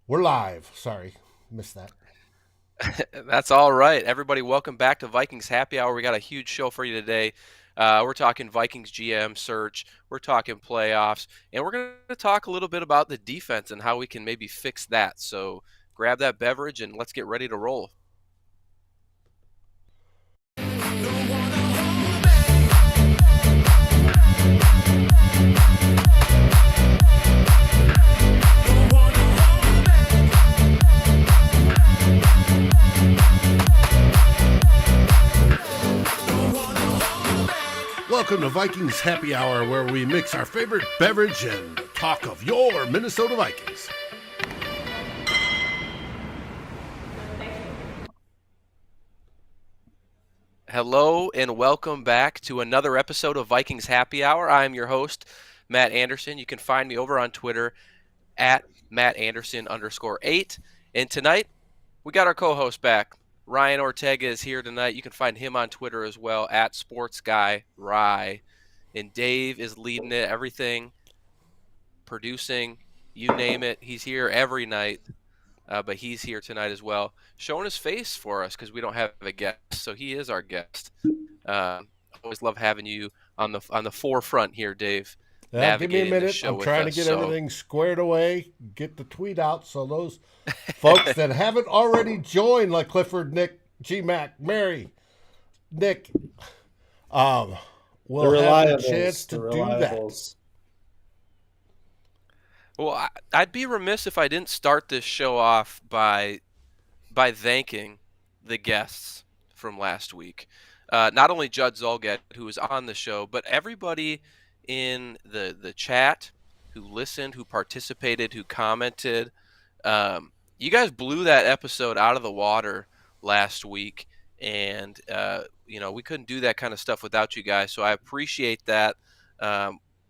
We're live. Sorry, missed that. That's all right. Everybody, welcome back to Vikings Happy Hour. We got a huge show for you today. We're talking Vikings GM search, we're talking playoffs, and we're going to talk a little bit about the defense and how we can maybe fix that. So grab that beverage and let's get ready to roll. Welcome to Vikings Happy Hour, where we mix our favorite beverage and talk of your Minnesota Vikings. Hello and welcome back to another episode of Vikings Happy Hour. I'm your host, Matt Anderson. You can find me over on Twitter at MattAnderson_8. And tonight, we got our co-host back. Ryan Ortega is here tonight. You can find him on Twitter as well at SportsGuyRye. And Dave is leading it, everything, producing, you name it. He's here every night, but he's here tonight as well, showing his face for us because we don't have a guest. So he is our guest. Always love having you on the forefront here, Dave, Give me a navigating the minute. show I'm with trying to us. get So everything squared away, get the tweet out, so those folks that haven't already joined, like Clifford, Nick, G Mac, Mary, Nick, um, The will have a chance reliables, to the do that. reliables. Well, I'd be remiss if I didn't start this show off by thanking the guests from last week. Not only Judd Zolgad, who was on the show, but everybody in the chat who listened, who participated, who commented. You guys blew that episode out of the water last week, and we couldn't do that kind of stuff without you guys. So I appreciate that.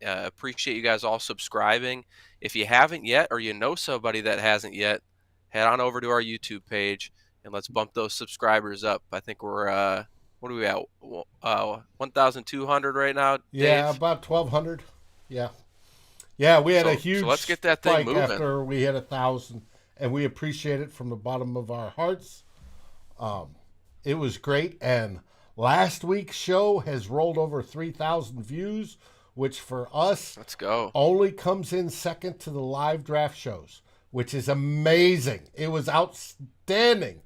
Appreciate you guys all subscribing. If you haven't yet, or you know somebody that hasn't yet, head on over to our YouTube page and let's bump those subscribers up. I think we're what are we at? 1,200 right now, Yeah, Dave. about 1,200. Yeah. Yeah, we had a So huge let's get that thing spike moving. after we hit 1,000, and we appreciate it from the bottom of our hearts. It was great, and last week's show has rolled over 3,000 views, which for us Let's go. only comes in second to the live draft shows, which is amazing. It was outstanding.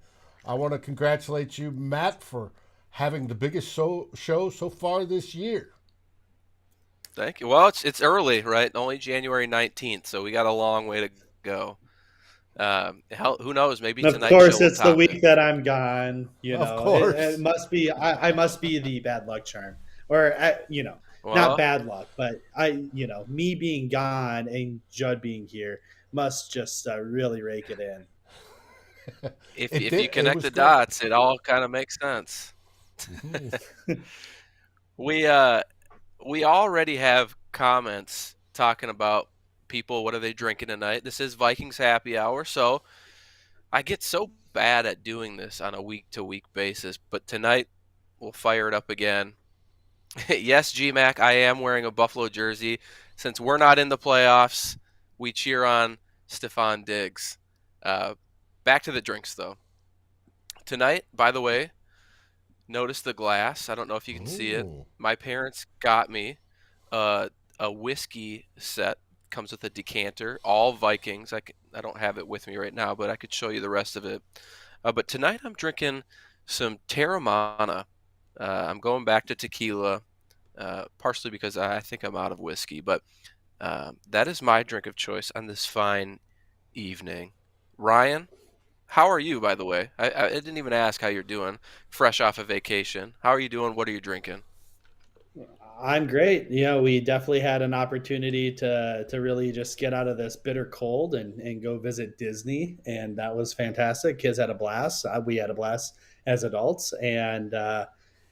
I want to congratulate you, Matt, for having the biggest show so far this year. Thank you. Well, it's early, right? Only January 19th, so we got a long way to go. Who knows? Maybe And of tonight's show course, will it's the top it. week that I'm gone. Of It course. must be. I must be the bad luck charm, or not Well, bad luck, but me being gone and Judd being here must just really rake it in. if It if you did. It connect was the great. dots, it all kind of makes sense. Mhm. We uh we already have comments talking about people. What are they drinking tonight? This is Vikings Happy Hour, so I get so bad at doing this on a week to week basis, but tonight we'll fire it up again. Yes, GMAC, I am wearing a Buffalo jersey. Since we're not in the playoffs, we cheer on Stephon Diggs. Uh, Back to the drinks, though. Tonight, by the way, notice the glass. I don't know if you can see it. Ooh. My parents got me uh, a whiskey set. Comes with a decanter, all Vikings. I don't have it with me right now, but I could show you the rest of it. But tonight I'm drinking some Terramana. I'm going back to tequila, partially because I think I'm out of whiskey. But that is my drink of choice on this fine evening. Ryan, how are you, by the way? I didn't even ask how you're doing, fresh off a vacation. How are you doing? What are you drinking? I'm great. We definitely had an opportunity to really just get out of this bitter cold and go visit Disney, and that was fantastic. Kids had a blast. We had a blast as adults, and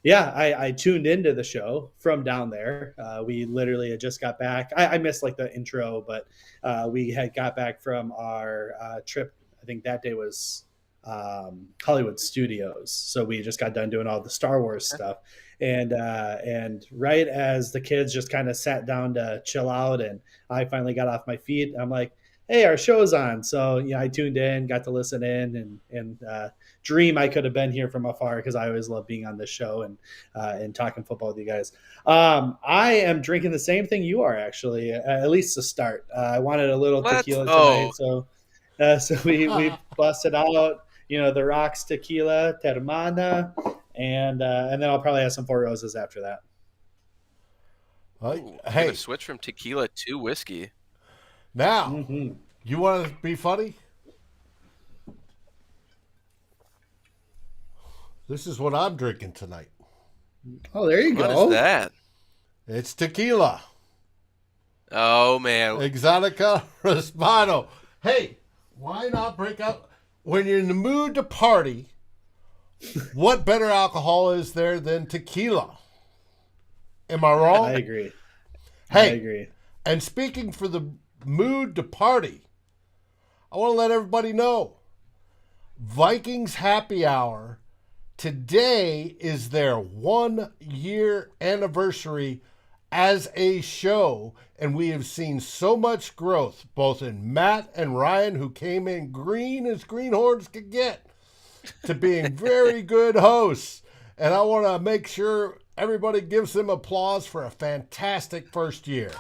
yeah, I tuned into the show from down there. We literally had just got back. I missed like the intro, but we had got back from our trip. I think that day was Hollywood Studios, so we just got done doing all the Star Wars stuff and right as the kids just kind of sat down to chill out and I finally got off my feet, I'm like, hey, our show's on. So I tuned in, got to listen in, and dream I could have been here from afar because I always love being on this show and talking football with you guys. I am drinking the same thing you are actually, at least to start. I wanted a little Let's tequila go. tonight, so we busted out the Rocks tequila Termana, and then I'll probably have some Four Roses after that. Ooh, gonna Hey, switch from tequila to whiskey. now, Mm-hmm. you want to be funny? This is what I'm drinking tonight. Oh, there you What go. is that? It's tequila. Oh man, Exotica Respano. Hey, why not break out? When you're in the mood to party, what better alcohol is there than tequila? Am I wrong? I agree. I Hey, agree. and speaking for the mood to party, I want to let everybody know Vikings Happy Hour today is their 1 year anniversary as a show, and we have seen so much growth both in Matt and Ryan, who came in green as greenhorns could get, to being very good hosts. And I want to make sure everybody gives them applause for a fantastic first year.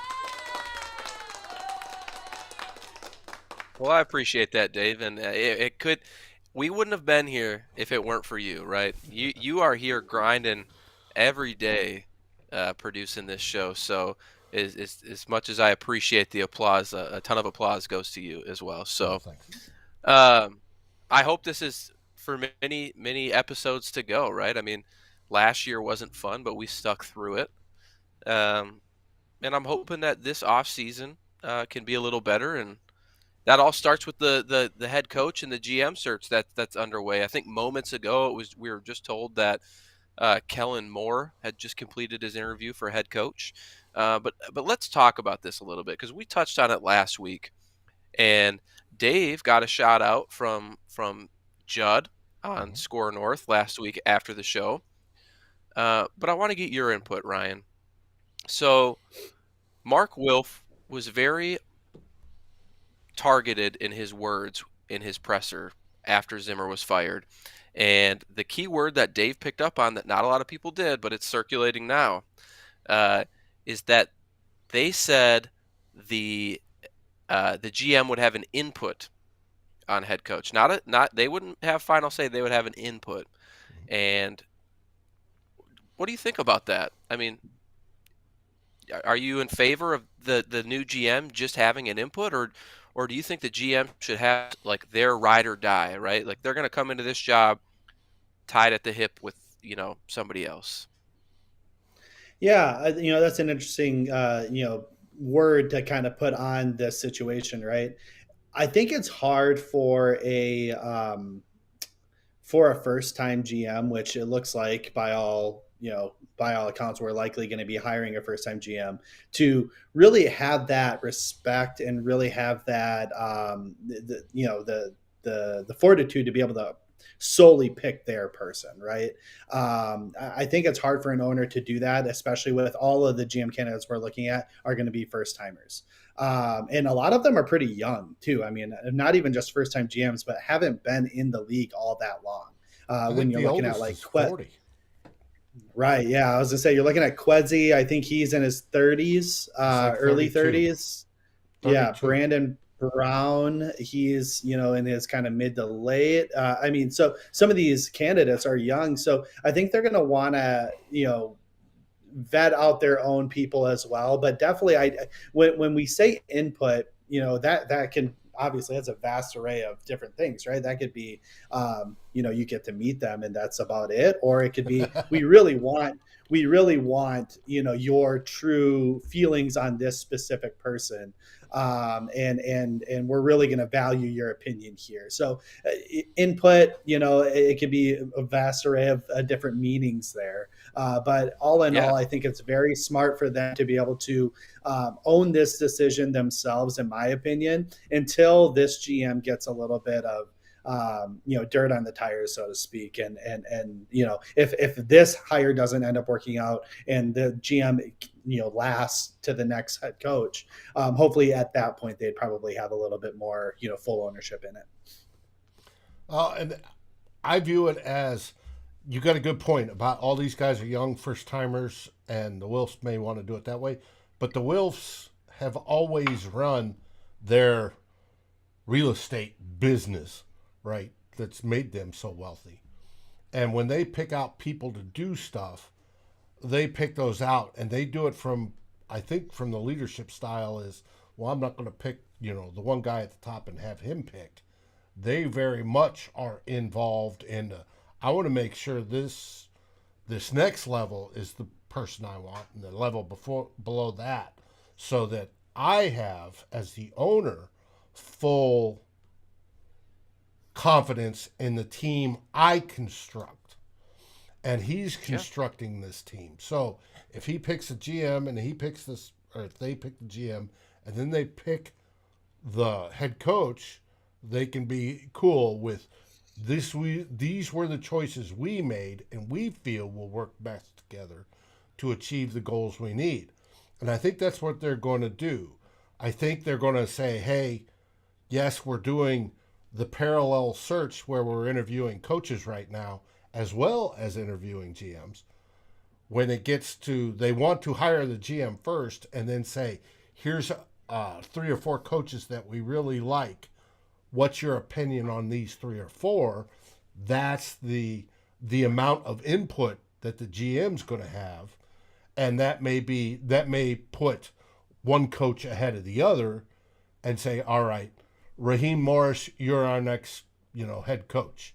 well I appreciate that, Dave, and it could. We wouldn't have been here if it weren't for you, right? You are here grinding every day, producing this show. So as much as I appreciate the applause, a ton of applause goes to you as well. So Thanks. um, I hope this is for many episodes to go, right? I mean, last year wasn't fun, but we stuck through it. Um, and I'm hoping that this off season can be a little better, and that all starts with the head coach and the GM search that's underway. I think moments ago we were just told that Kellen Moore had just completed his interview for head coach. But let's talk about this a little bit because we touched on it last week, and Dave got a shout out from Judd on Score North last week after the show. But I want to get your input, Ryan. So Mark Wilf was very targeted in his words in his presser after Zimmer was fired. And the key word that Dave picked up on that not a lot of people did, but it's circulating now, is that they said the GM would have an input on head coach. Not they wouldn't have final say. They would have an input. And what do you think about that? I mean, are you in favor of the new GM just having an input, or do you think the GM should have like their ride or die, right? Like they're going to come into this job tied at the hip with somebody else. Yeah, that's an interesting word to kind of put on this situation, right? I think it's hard for a first time GM, which it looks like by all accounts, we're likely going to be hiring a first time GM, to really have that respect and really have that the fortitude to be able to solely pick their person, right? I think it's hard for an owner to do that, especially with all of the GM candidates we're looking at are going to be first timers. And a lot of them are pretty young too. I mean, not even just first time GMs, but haven't been in the league all that long. When you're looking at like 40. Right. Yeah. I was gonna say you're looking at Quedzi. I think he's in his 30s, like early 32. 30s. Yeah. Brandon Brown, he's in his kind of mid to late. I mean, so some of these candidates are young, so I think they're going to want to vet out their own people as well. But definitely, when we say input, that can obviously that's a vast array of different things, right? That could be you get to meet them and that's about it, or it could be we really want your true feelings on this specific person, and we're really going to value your opinion here. So input, it could be a vast array of different meanings there, but all in all, I think it's very smart for them to be able to own this decision themselves, in my opinion, until this GM gets a little bit of dirt on the tires, so to speak. And if this hire doesn't end up working out and the GM lasts to the next head coach, hopefully at that point they'd probably have a little bit more full ownership in it. And I view it as, you got a good point about all these guys are young first timers, and the Wilfs may want to do it that way, but the Wilfs have always run their real estate business, right? That's made them so wealthy. And when they pick out people to do stuff, they pick those out, and they do it from, I think, from the leadership style is, well, I'm not going to pick, the one guy at the top and have him pick. They very much are involved in I want to make sure this next level is the person I want, and the level below that, so that I have, as the owner, full confidence in the team I construct. And he's constructing this team. So if he picks a GM and he picks this, or if they pick the GM and then they pick the head coach, they can be cool with this. These were the choices we made, and we feel will work best together to achieve the goals we need. And I think that's what they're going to do. I think they're going to say, hey, yes, we're doing the parallel search where we're interviewing coaches right now, as well as interviewing GMs. When it gets to, they want to hire the GM first and then say, here's 3 or 4 coaches that we really like. What's your opinion on these 3 or 4? That's the amount of input that the GM's going to have. And that may put one coach ahead of the other and say, all right, Raheem Morris, you're our next, head coach.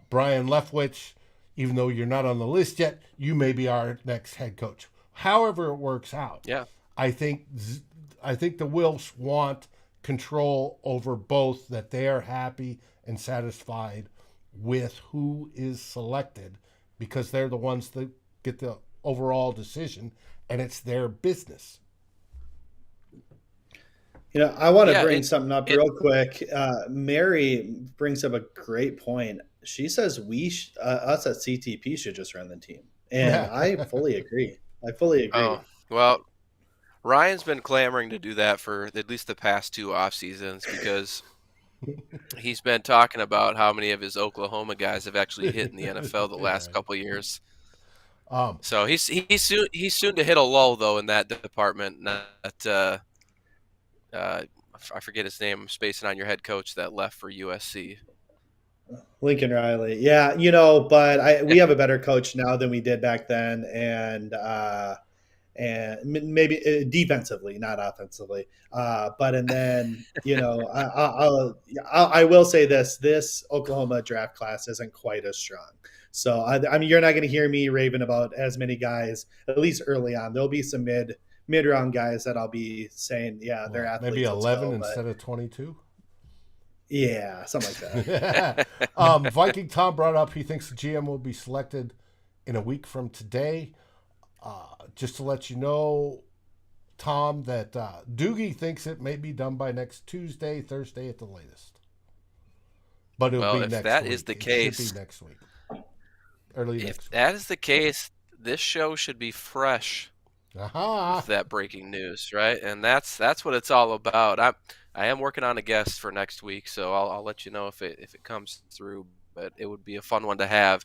Brian Leftwich, even though you're not on the list yet, you may be our next head coach. However it works out. Yeah. I think the Wilfs want control over both, that they are happy and satisfied with who is selected, because they're the ones that get the overall decision, and it's their business. I want to bring something up real quick. Mary brings up a great point. She says us at CTP should just run the team, and I fully agree. Oh, well, Ryan's been clamoring to do that for at least the past 2 off seasons, because he's been talking about how many of his Oklahoma guys have actually hit in the NFL the last couple of years. So he's soon to hit a lull, though, in that department. I forget his name. I'm spacing on your head coach that left for USC. Lincoln Riley. Yeah, but we have a better coach now than we did back then, and maybe defensively, not offensively. And then I will say this Oklahoma draft class isn't quite as strong. So I mean, you're not going to hear me raving about as many guys, at least early on. There'll be some mid-round guys that I'll be saying, they're athletes. Maybe 11 instead of 22. Yeah, something like that. Viking Tom brought up he thinks the GM will be selected in a week from today. Just to let you know, Tom, that Doogie thinks it may be done by next Tuesday, Thursday at the latest. But it'll be next week. If that is the case, it should be next week. Early next week. If that is the case, this show should be fresh with that breaking news, right? And that's what it's all about. I am working on a guest for next week, so I'll let you know if it comes through. But it would be a fun one to have.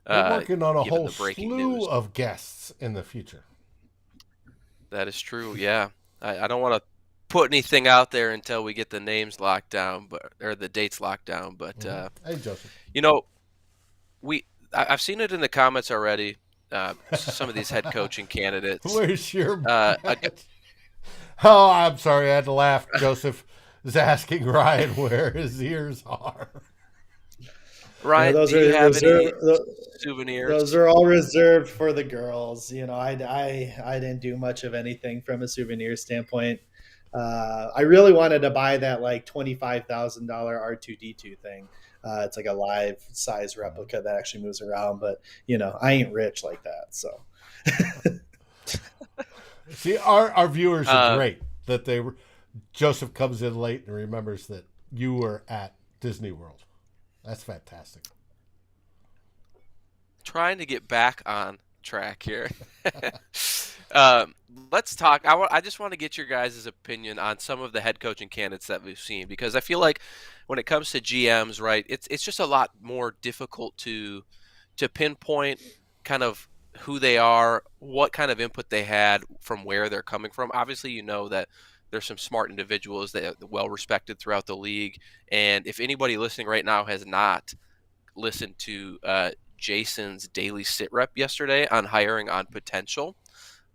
We're working on a whole slew of guests in the future. That is true. Yeah, I don't want to put anything out there until we get the names locked down, or the dates locked down. But hey, Joseph, I've seen it in the comments already. Some of these head coaching candidates. Where's your? Oh, I'm sorry, I had to laugh. Joseph is asking Ryan where his ears are. Ryan, do you have any souvenirs? Those are all reserved for the girls. I didn't do much of anything from a souvenir standpoint. I really wanted to buy that like $25,000 R2D2 thing. It's like a live size replica that actually moves around, but I ain't rich like that. So see, our viewers are great that Joseph comes in late and remembers that you were at Disney World. That's fantastic. Trying to get back on track here. um, let's talk. I just want to get your guys' opinion on some of the head coaching candidates that we've seen, because I feel like when it comes to GMs, right, it's just a lot more difficult to pinpoint kind of who they are, what kind of input they had, from where they're coming from. Obviously, you know that there's some smart individuals that are well respected throughout the league, and if anybody listening right now has not listened to Jason's daily sit rep yesterday on hiring on potential,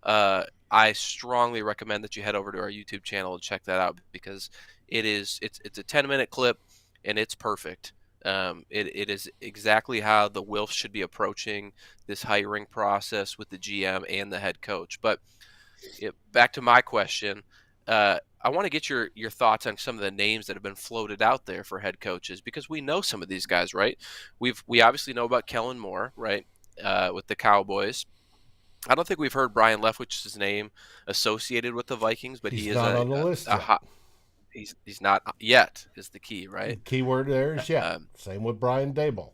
I strongly recommend that you head over to our YouTube channel and check that out, because it's a 10-minute clip and it's perfect. It is exactly how the Wilfs should be approaching this hiring process with the GM and the head coach. But back to my question. I want to get your thoughts on some of the names that have been floated out there for head coaches, because we know some of these guys, right? We obviously know about Kellen Moore, right, with the Cowboys. I don't think we've heard Brian Leftwich's name associated with the Vikings, but He's he is not on the list a yet. hot. He's not yet is the key, right? The key word there is yet. Same with Brian Daboll.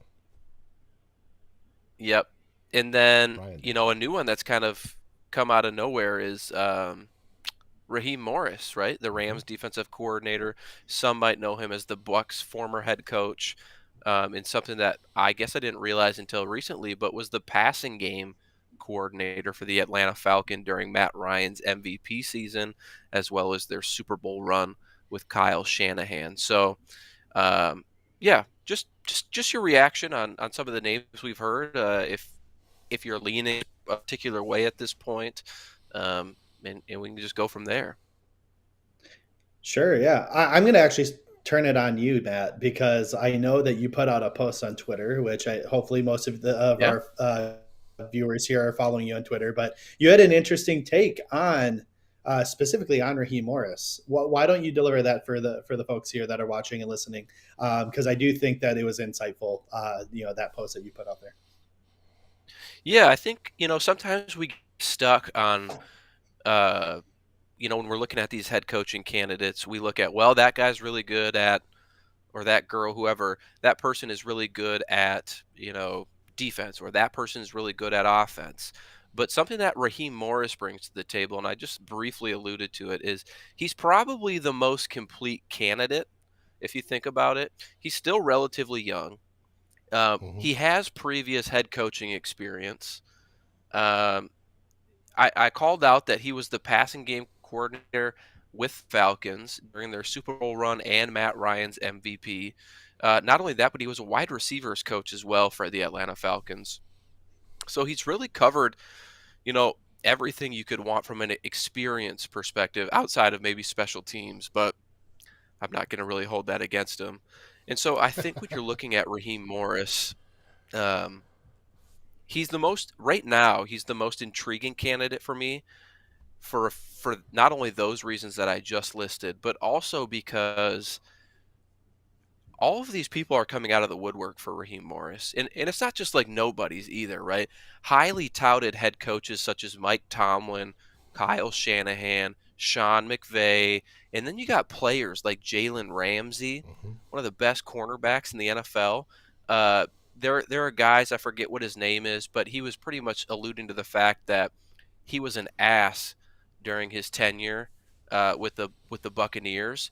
Yep. And then Brian a new one that's kind of come out of nowhere is Raheem Morris, right? The Rams defensive coordinator. Some might know him as the Bucs' former head coach, and something that I guess I didn't realize until recently, but was the passing game coordinator for the Atlanta Falcons during Matt Ryan's MVP season, as well as their Super Bowl run with Kyle Shanahan. So, yeah, just your reaction on some of the names we've heard. If you're leaning a particular way at this point. And we can just go from there. Sure. Yeah. I'm going to actually turn it on you, Matt, because I know that you put out a post on Twitter, which hopefully most of Yeah. our viewers here are following you on Twitter, but you had an interesting take on specifically on Raheem Morris. Why don't you deliver that for the folks here that are watching and listening? Because I do think that it was insightful, that post that you put out there. Yeah, I think, sometimes we get stuck on, when we're looking at these head coaching candidates, we look at, well, that guy's really good at, or that girl, whoever, that person is really good at, defense, or that person is really good at offense. But something that Raheem Morris brings to the table, and I just briefly alluded to it, is he's probably the most complete candidate, if you think about it. He's still relatively young. He has previous head coaching experience. Um, I called out that he was the passing game coordinator with Falcons during their Super Bowl run and Matt Ryan's MVP. Not only that, but he was a wide receivers coach as well for the Atlanta Falcons. So he's really covered, everything you could want from an experience perspective, outside of maybe special teams, but I'm not going to really hold that against him. And so I think when you're looking at Raheem Morris, he's right now, he's the most intriguing candidate for me, for not only those reasons that I just listed, but also because all of these people are coming out of the woodwork for Raheem Morris. And it's not just like nobodies either, right? Highly touted head coaches such as Mike Tomlin, Kyle Shanahan, Sean McVay, and then you got players like Jalen Ramsey, one of the best cornerbacks in the NFL. There are guys, I forget what his name is, but he was pretty much alluding to the fact that he was an ass during his tenure with the Buccaneers,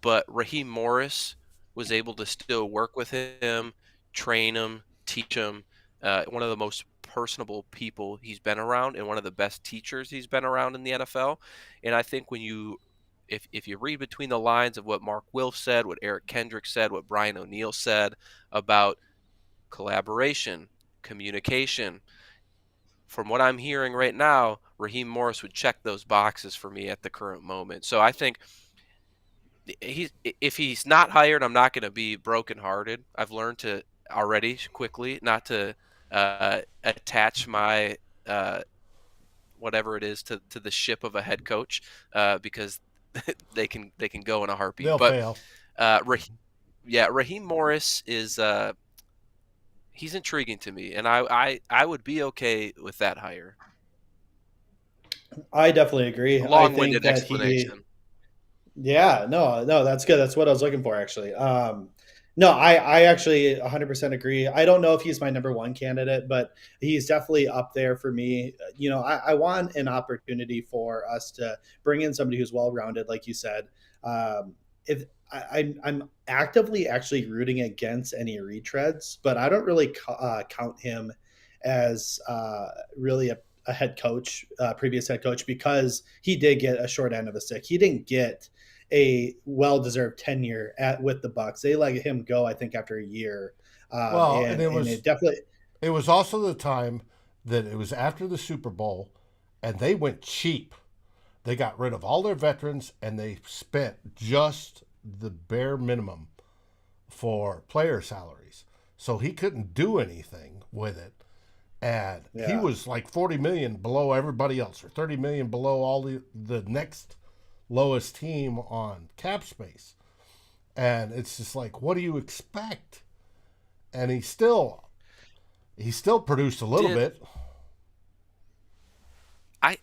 but Raheem Morris was able to still work with him, train him, teach him. One of the most personable people he's been around, and one of the best teachers he's been around in the NFL. And I think if you read between the lines of what Mark Wilf said, what Eric Kendrick said, what Brian O'Neill said about collaboration, communication, from what I'm hearing right now, Raheem Morris would check those boxes for me at the current moment. So I think if he's not hired, I'm not going to be brokenhearted. I've learned to already quickly not to attach my whatever it is to the ship of a head coach, because they can go in a heartbeat. They'll fail. Raheem Morris is he's intriguing to me, and I would be okay with that hire. I definitely agree. Long-winded explanation. Yeah, no, that's good. That's what I was looking for, actually. No, I actually 100% agree. I don't know if he's my number one candidate, but he's definitely up there for me. I want an opportunity for us to bring in somebody who's well rounded, like you said. If I'm actively actually rooting against any retreads, but I don't really count him as really a head coach, previous head coach, because he did get a short end of the stick. He didn't get a well-deserved tenure with the Bucks. They let him go, I think, after a year, Well, and it definitely. it was also the time that it was after the Super Bowl, and they went cheap. They got rid of all their veterans, and they spent just the bare minimum for player salaries. So he couldn't do anything with it, and he Yeah. was like 40 million below everybody else, or 30 million below all the next lowest team on cap space. And it's just like, what do you expect? And he still produced a little Did bit. I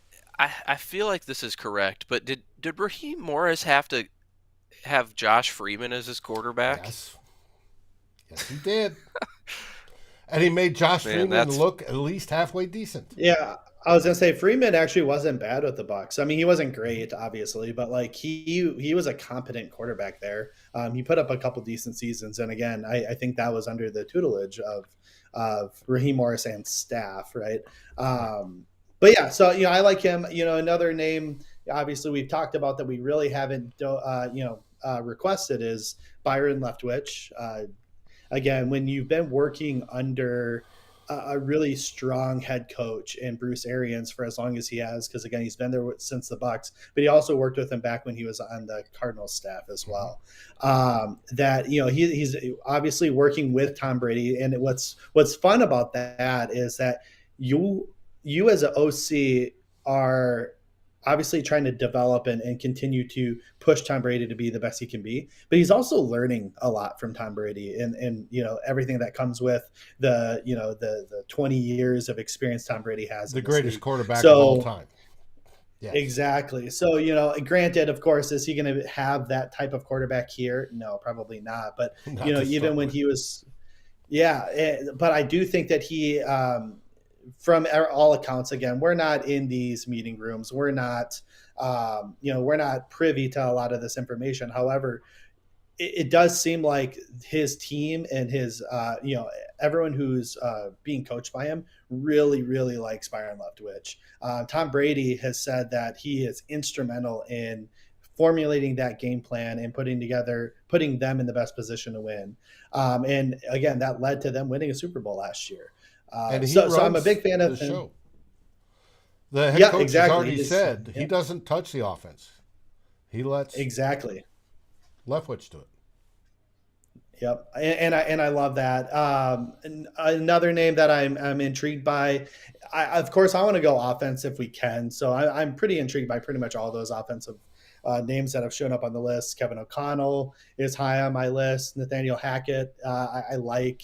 I feel like this is correct, but did Raheem Morris have to have Josh Freeman as his quarterback? Yes, yes, he did. And he made Josh Man, Freeman that's look at least halfway decent. Yeah, I was gonna say Freeman actually wasn't bad with the Bucks. I mean, he wasn't great, obviously, but like he was a competent quarterback there. He put up a couple decent seasons, and again, I think that was under the tutelage of Raheem Morris and staff, right? Right. But yeah, so I like him. Another name, obviously, we've talked about that we really haven't, requested is Byron Leftwich. Again, when you've been working under a really strong head coach in Bruce Arians for as long as he has, because again, he's been there since the Bucks, but he also worked with him back when he was on the Cardinals staff as Mm-hmm. well. That he's obviously working with Tom Brady, and what's fun about that is that you as an OC are obviously trying to develop and continue to push Tom Brady to be the best he can be. But he's also learning a lot from Tom Brady and everything that comes with the 20 years of experience Tom Brady has The in this greatest league. quarterback of all So time. Yes. exactly. So, granted, of course, is he going to have that type of quarterback here? No, probably not. But, Not to even start when with. he was, yeah, but I do think that he, from all accounts, again, we're not in these meeting rooms. We're not, we're not privy to a lot of this information. However, it does seem like his team and his, everyone who's being coached by him really, really likes Byron Leftwich. Tom Brady has said that he is instrumental in formulating that game plan and putting them in the best position to win. And again, that led to them winning a Super Bowl last year. And he So I'm a runs big fan the of him. show. The head Yeah, coach has exactly. already said he Yeah, doesn't touch the offense. He lets exactly. Leftwich do it. Yep, and I love that. Another name that I'm intrigued by, of course, I want to go offense if we can. So I'm pretty intrigued by pretty much all those offensive names that have shown up on the list. Kevin O'Connell is high on my list. Nathaniel Hackett, I like.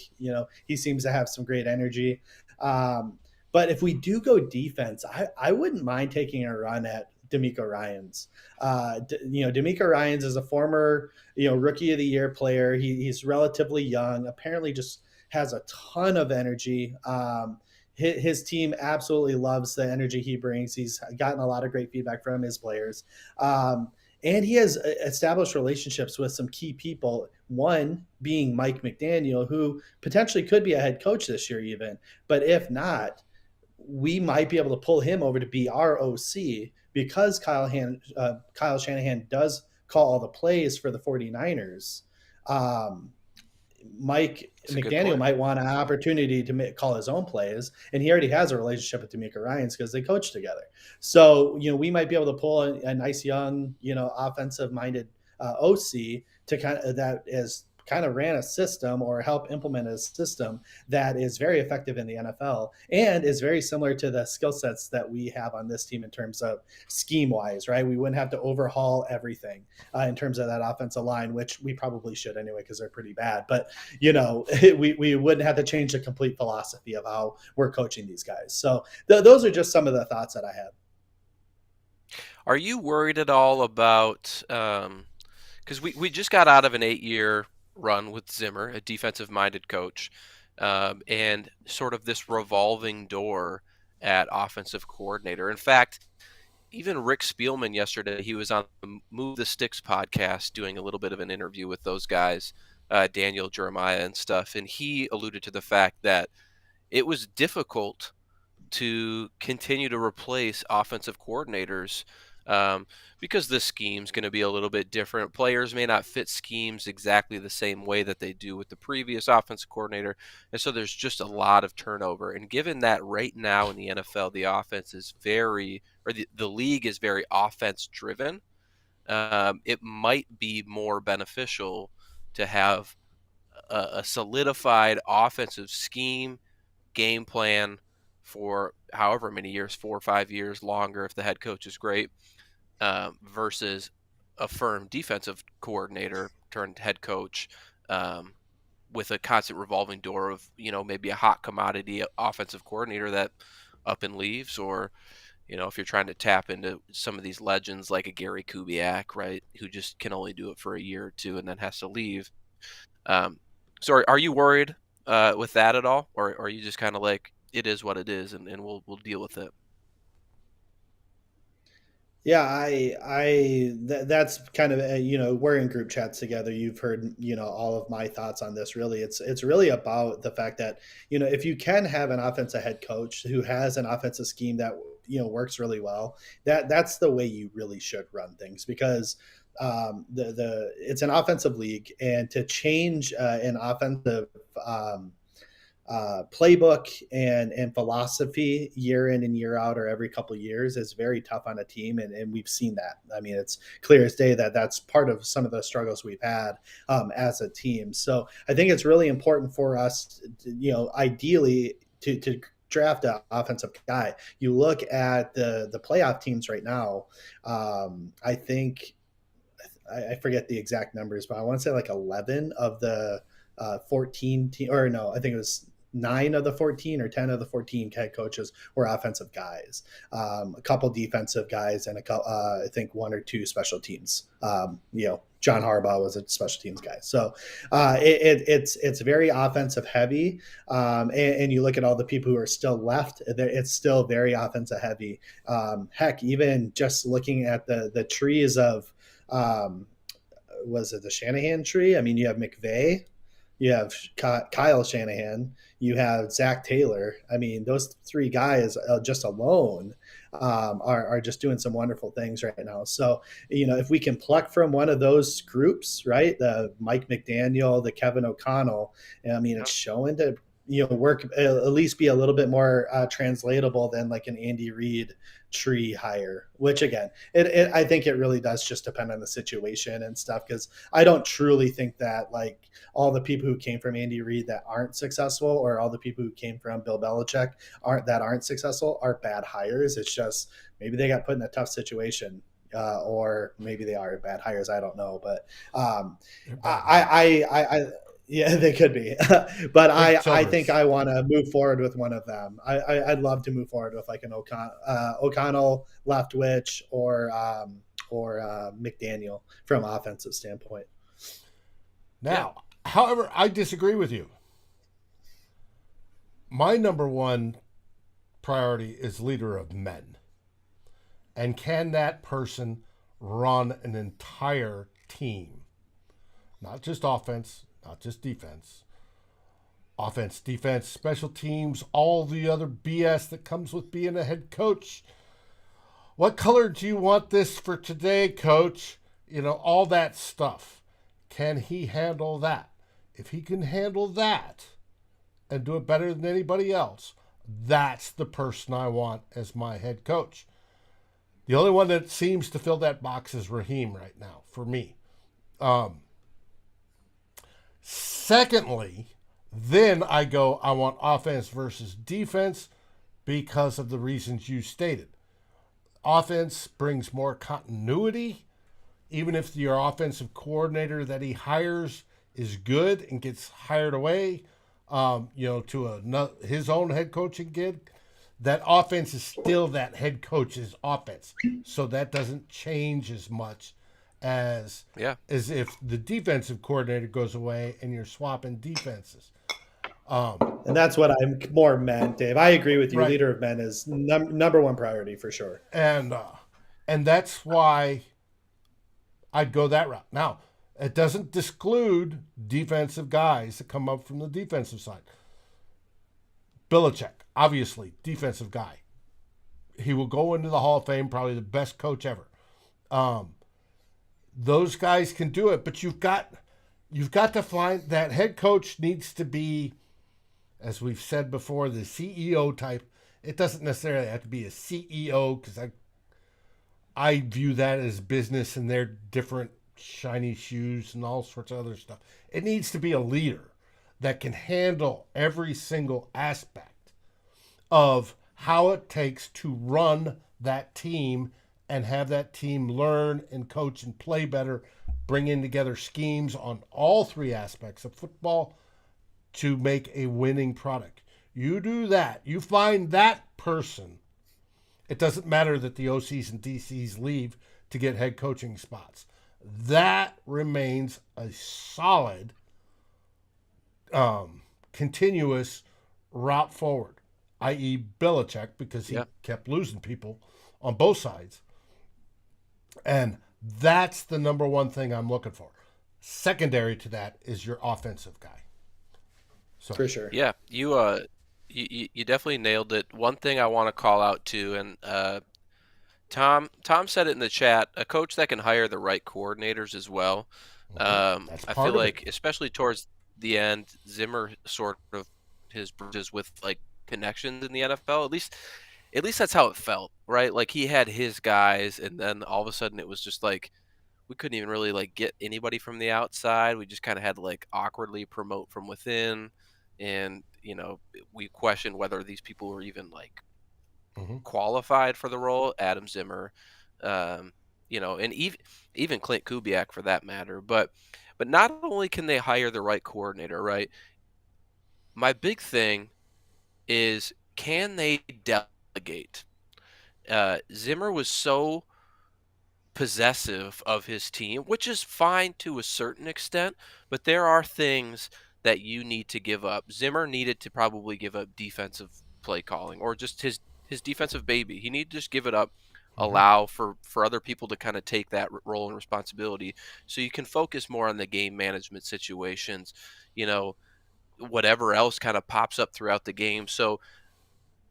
He seems to have some great energy. But if we do go defense, I wouldn't mind taking a run at D'Amico Ryans. D'Amico Ryans is a former rookie of the year player. He's relatively young. Apparently, just has a ton of energy. His team absolutely loves the energy he brings. He's gotten a lot of great feedback from his players. And he has established relationships with some key people, one being Mike McDaniel, who potentially could be a head coach this year, even. But if not, we might be able to pull him over to be our OC because Kyle Shanahan does call all the plays for the 49ers. Um, Mike It's a good McDaniel point. might want an opportunity to call his own plays, and he already has a relationship with D'Amico Ryans because they coach together. So we might be able to pull a nice young offensive minded OC to kind of that is kind of ran a system or help implement a system that is very effective in the NFL and is very similar to the skill sets that we have on this team in terms of scheme wise, right? We wouldn't have to overhaul everything in terms of that offensive line, which we probably should anyway because they're pretty bad. But we wouldn't have to change the complete philosophy of how we're coaching these guys. So those are just some of the thoughts that I have. Are you worried at all about because we just got out of an 8-year run with Zimmer, a defensive-minded coach, and sort of this revolving door at offensive coordinator. In fact, even Rick Spielman yesterday, he was on the Move the Sticks podcast doing a little bit of an interview with those guys, Daniel Jeremiah and stuff, and he alluded to the fact that it was difficult to continue to replace offensive coordinators, because the scheme's going to be a little bit different. Players may not fit schemes exactly the same way that they do with the previous offensive coordinator. And so there's just a lot of turnover. And given that right now in the NFL, the offense is the league is very offense driven, it might be more beneficial to have a solidified offensive scheme, game plan for however many years, 4 or 5 years longer if the head coach is great, versus a firm defensive coordinator turned head coach, with a constant revolving door of, maybe a hot commodity offensive coordinator that up and leaves, or, if you're trying to tap into some of these legends like a Gary Kubiak, right, who just can only do it for a year or two and then has to leave. So are you worried with that at all, or are you just kind of like, it is what it is, and we'll deal with it? Yeah, that's kind of we're in group chats together. You've heard all of my thoughts on this. Really, it's really about the fact that if you can have an offensive head coach who has an offensive scheme that works really well, that's the way you really should run things, because it's an offensive league, and to change an offensive playbook and philosophy year in and year out, or every couple of years, is very tough on a team, and we've seen that. I mean, it's clear as day that that's part of some of the struggles we've had as a team. So I think it's really important for us, ideally to draft an offensive guy. You look at the playoff teams right now. I think I forget the exact numbers, but I want to say like 11 of the 14 or no, I think it was 9 of the 14 or 10 of the 14 head coaches were offensive guys, a couple defensive guys, and I think 1 or 2 special teams. John Harbaugh was a special teams guy. So it's very offensive heavy. And you look at all the people who are still left, it's still very offensive heavy. Heck, even just looking at the trees of, was it the Shanahan tree? I mean, you have McVay, you have Kyle Shanahan, you have Zach Taylor. I mean, those 3 guys just alone are just doing some wonderful things right now. So, if we can pluck from one of those groups, right, the Mike McDaniel, the Kevin O'Connell, I mean, it's showing to work, at least be a little bit more translatable than like an Andy Reid tree hire, which again, I think it really does just depend on the situation and stuff, because I don't truly think that like all the people who came from Andy Reid that aren't successful, or all the people who came from Bill Belichick aren't successful, are bad hires. It's just maybe they got put in a tough situation. Or maybe they are bad hires. I don't know, but I yeah, they could be, but I think I want to move forward with one of them. I'd love to move forward with like an O'Connell, Leftwich, or McDaniel from offensive standpoint. Now, however, I disagree with you. My number one priority is leader of men, and can that person run an entire team, not just offense, not just defense. Offense, defense, special teams, all the other BS that comes with being a head coach. What color do you want this for today, coach? All that stuff. Can he handle that? If he can handle that and do it better than anybody else, that's the person I want as my head coach. The only one that seems to fill that box is Raheem right now, for me. Secondly, then I want offense versus defense because of the reasons you stated. Offense brings more continuity. Even if your offensive coordinator that he hires is good and gets hired away, to his own head coaching gig, that offense is still that head coach's offense. So that doesn't change as much as Yeah. as if the defensive coordinator goes away and you're swapping defenses. And that's what I'm more meant, Dave. I agree with you. Right. Leader of men is number one priority for sure. And that's why I'd go that route. Now, it doesn't disclude defensive guys that come up from the defensive side. Belichick, obviously, defensive guy. He will go into the Hall of Fame, probably the best coach ever. Those guys can do it, but you've got to find that head coach needs to be, as we've said before, the CEO type. It doesn't necessarily have to be a CEO because I view that as business and they're different shiny shoes and all sorts of other stuff. It needs to be a leader that can handle every single aspect of how it takes to run that team and have that team learn and coach and play better, bringing together schemes on all three aspects of football to make a winning product. You do that. You find that person. It doesn't matter that the OCs and DCs leave to get head coaching spots. That remains a solid, continuous route forward, i.e. Belichick, because he kept losing people on both sides. And that's the number one thing I'm looking for. Secondary to that is your offensive guy. So, for sure. Yeah, you definitely nailed it. One thing I want to call out too, and Tom said it in the chat, a coach that can hire the right coordinators as well. that's I part feel of like, it. especially towards the end, Zimmer sort of his bridges with like connections in the NFL. At least that's how it felt, right? Like he had his guys, and then all of a sudden it was just like we couldn't even really like get anybody from the outside. We just kind of had to like awkwardly promote from within, and we questioned whether these people were even like qualified for the role. Adam Zimmer, and even Clint Kubiak for that matter. But not only can they hire the right coordinator, right? My big thing is, can they delegate? Zimmer was so possessive of his team, which is fine to a certain extent, but there are things that you need to give up. Zimmer needed to probably give up defensive play calling, or just his defensive baby. He needed to just give it up, allow for other people to kind of take that role and responsibility, so you can focus more on the game management situations, whatever else kind of pops up throughout the game. So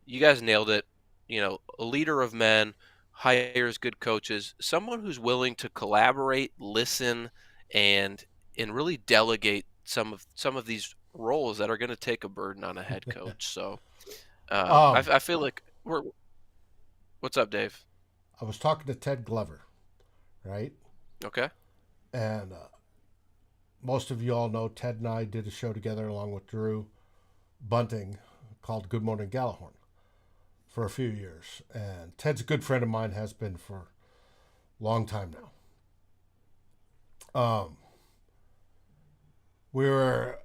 you guys nailed it. A leader of men hires good coaches, someone who's willing to collaborate, listen, and really delegate some of these roles that are going to take a burden on a head coach. So I feel like we're. What's up, Dave? I was talking to Ted Glover, right? Okay. And most of you all know Ted and I did a show together along with Drew Bunting called Good Morning Gallahorn for a few years. And Ted's a good friend of mine, has been for a long time now. We were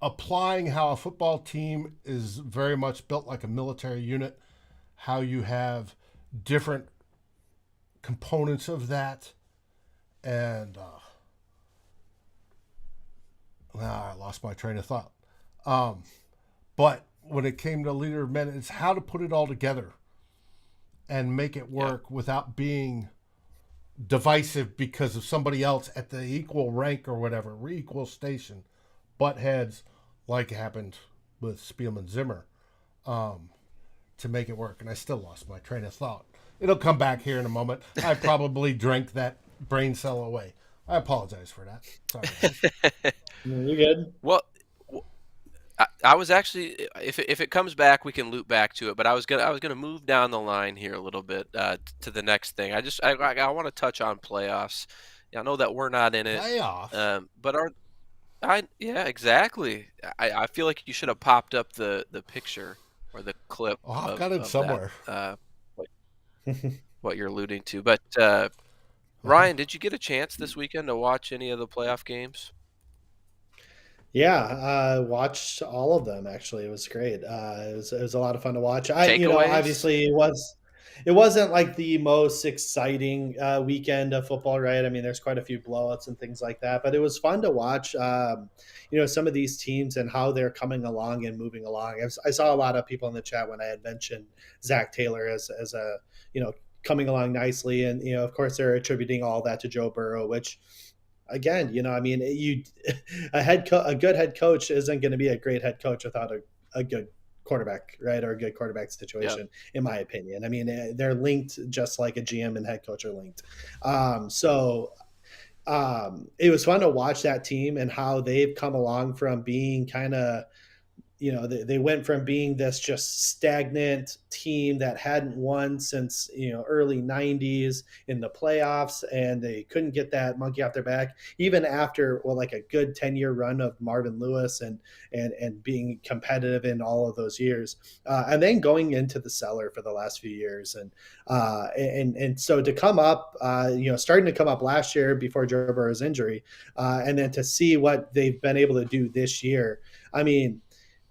applying how a football team is very much built like a military unit, how you have different components of that. And I lost my train of thought. But when it came to leader of men, it's how to put it all together and make it work without being divisive because of somebody else at the equal rank or whatever, equal station, butt heads, like happened with Spielman Zimmer, to make it work. And I still lost my train of thought. It'll come back here in a moment. I probably drank that brain cell away. I apologize for that. Sorry. You're good. Well, I was actually, if it comes back, we can loop back to it. But I was gonna move down the line here a little bit to the next thing. I want to touch on playoffs. I know that we're not in it. Playoffs. But exactly. I feel like you should have popped up the picture or the clip. Oh, I've got it somewhere. What you're alluding to. But Ryan, did you get a chance this weekend to watch any of the playoff games? Yeah, I watched all of them. Actually, it was great. It was a lot of fun to watch. Obviously it was. it wasn't like the most exciting weekend of football, right? I mean, there's quite a few blowouts and things like that, but it was fun to watch. Some of these teams and how they're coming along and moving along. I saw a lot of people in the chat when I had mentioned Zach Taylor as a coming along nicely, and of course they're attributing all that to Joe Burrow, which again, I mean, a good head coach isn't going to be a great head coach without a good quarterback, right? Or a good quarterback situation, in my opinion. I mean, they're linked just like a GM and head coach are linked. It was fun to watch that team and how they've come along from being kind of, they went from being this just stagnant team that hadn't won since, early 90s in the playoffs, and they couldn't get that monkey off their back, even after, like a good 10-year run of Marvin Lewis and being competitive in all of those years. And then going into the cellar for the last few years. And so to come up, starting to come up last year before Joe Burrow's injury, and then to see what they've been able to do this year. I mean,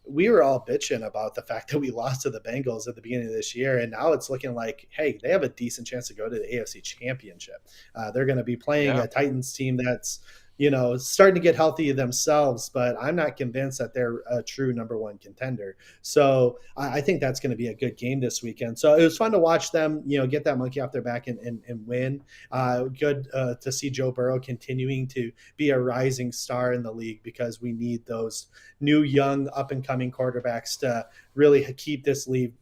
we were all bitching about the fact that we lost to the Bengals at the beginning of this year, and now it's looking like, hey, they have a decent chance to go to the AFC Championship. They're going to be playing a Titans team that's, starting to get healthy themselves, but I'm not convinced that they're a true number one contender. So I think that's going to be a good game this weekend. So it was fun to watch them, get that monkey off their back and win. Good to see Joe Burrow continuing to be a rising star in the league, because we need those new, young, up-and-coming quarterbacks to really keep this league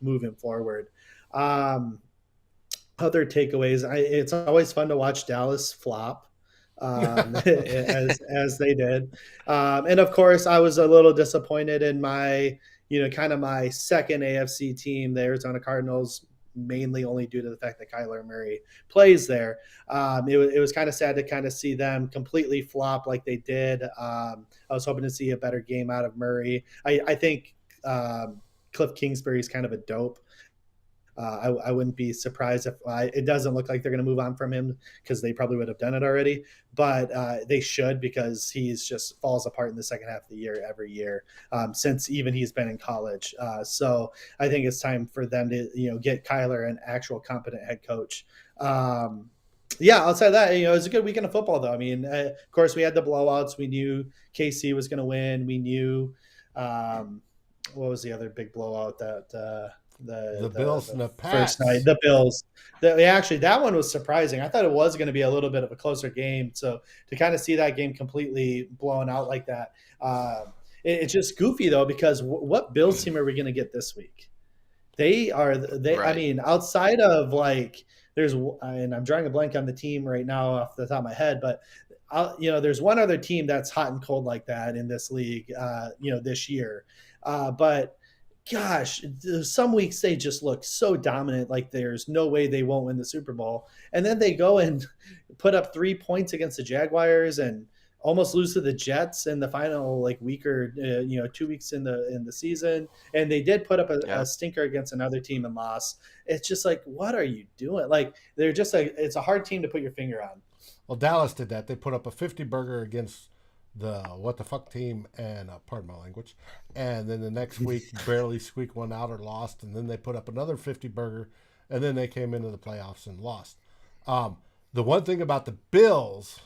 moving forward. Other takeaways, it's always fun to watch Dallas flop. As they did. And of course, I was a little disappointed in my, kind of my second AFC team, the Arizona Cardinals, mainly only due to the fact that Kyler Murray plays there. It was kind of sad to kind of see them completely flop like they did. I was hoping to see a better game out of Murray. I think Cliff Kingsbury is kind of a dope. I wouldn't be surprised if it doesn't look like they're going to move on from him, because they probably would have done it already. But they should, because he's just falls apart in the second half of the year every year, since even he's been in college. So I think it's time for them to get Kyler an actual competent head coach. Outside of that, it was a good weekend of football, though. I mean, of course, we had the blowouts. We knew KC was going to win. We knew what was the other big blowout that. The Bills and the Pats. First night, the Bills. Actually, that one was surprising. I thought it was going to be a little bit of a closer game. So to kind of see that game completely blown out like that, it's just goofy, though, because what Bills team are we going to get this week? Right. I mean, outside of and I'm drawing a blank on the team right now off the top of my head, but there's one other team that's hot and cold like that in this league, this year. But gosh, some weeks they just look so dominant, like there's no way they won't win the Super Bowl. And then they go and put up 3 points against the Jaguars and almost lose to the Jets in the final week or 2 weeks in the season. And they did put up a stinker against another team and lost. It's just like, what are you doing? They're just it's a hard team to put your finger on. Well, Dallas did that. They put up a 50 burger against the what the fuck team, and pardon my language, and then the next week barely squeaked one out or lost, and then they put up another 50 burger, and then they came into the playoffs and lost. The one thing about the Bills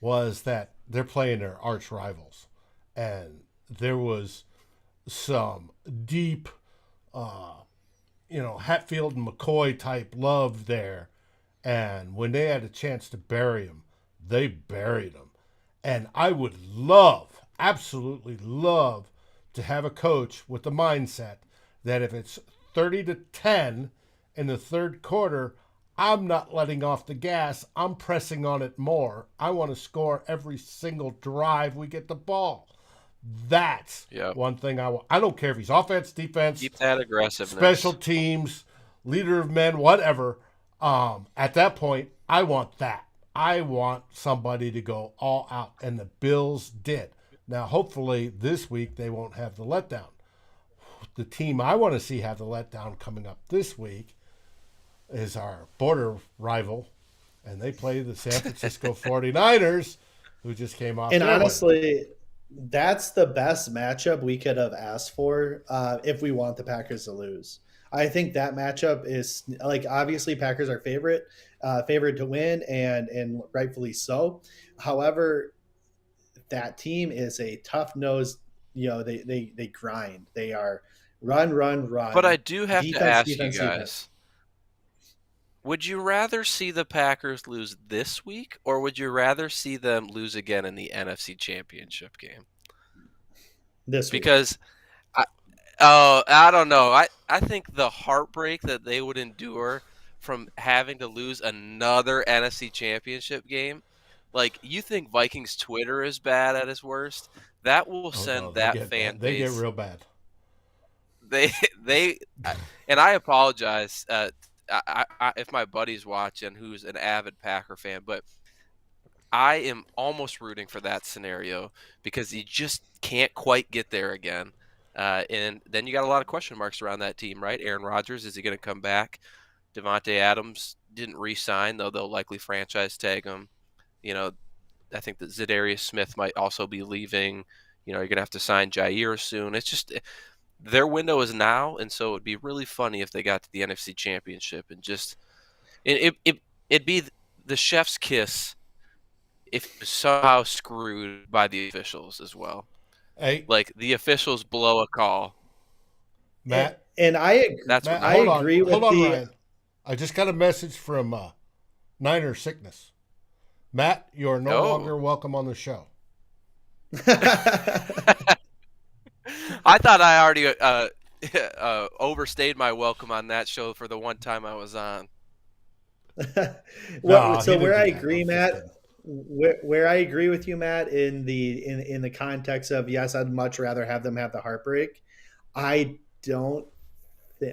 was that they're playing their arch rivals, and there was some deep Hatfield and McCoy type love there, and when they had a chance to bury him, they buried him. And I would absolutely love to have a coach with the mindset that if it's 30-10 in the third quarter, I'm not letting off the gas. I'm pressing on it more. I want to score every single drive we get the ball. That's one thing I want. I don't care if he's offense, defense, keep that aggressiveness, special teams, leader of men, whatever. At that point, I want that. I want somebody to go all out, and the Bills did. Now, hopefully this week they won't have the letdown. The team I want to see have the letdown coming up this week is our border rival, and they play the San Francisco 49ers, who just came off. And honestly, that's the best matchup we could have asked for if we want the Packers to lose. I think that matchup is like obviously Packers are favored to win and rightfully so. However, that team is a tough nosed. They grind. They are But I run, do have to defense, ask you defense, defense. guys, would you rather see the Packers lose this week, or would you rather see them lose again in the NFC Championship game? This week. Because I don't know. I think the heartbreak that they would endure from having to lose another NFC Championship game, like you think Vikings Twitter is bad at its worst, that will Oh no, send they that get fan bad. They get base. real bad. They and I apologize if my buddy's watching, who's an avid Packer fan, but I am almost rooting for that scenario because you just can't quite get there again. And then you got a lot of question marks around that team, right? Aaron Rodgers, is he going to come back? Devontae Adams didn't re-sign, though they'll likely franchise tag him. You know, I think that Zadarius Smith might also be leaving. You're going to have to sign Jair soon. It's just their window is now, and so it'd be really funny if they got to the NFC Championship and just it'd be the chef's kiss if it was somehow screwed by the officials as well. Hey, Like the officials blow a call. Matt. And That's Matt, what I hold agree on, with hold on, the. Ryan. I just got a message from Niner Sickness. Matt, you are no longer welcome on the show. I thought I already overstayed my welcome on that show for the one time I was on. No, So he where didn't I do that. agree, I'm just Matt, kidding. where I agree with you, Matt, in the context of yes, I'd much rather have them have the heartbreak. I don't.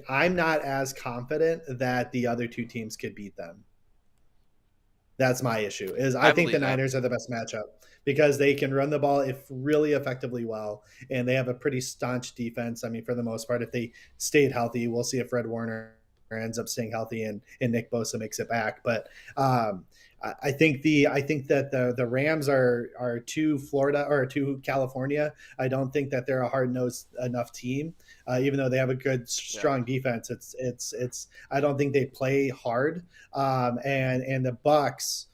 I'm not as confident that the other two teams could beat them. That's my issue. I think the believe that. Niners are the best matchup because they can run the ball if really effectively well, and they have a pretty staunch defense. I mean, for the most part, if they stayed healthy, we'll see if Fred Warner ends up staying healthy and Nick Bosa makes it back. But I think that the Rams are too Florida or too California. I don't think that they're a hard nosed enough team, even though they have a good strong defense. It's I don't think they play hard. And the Bucks,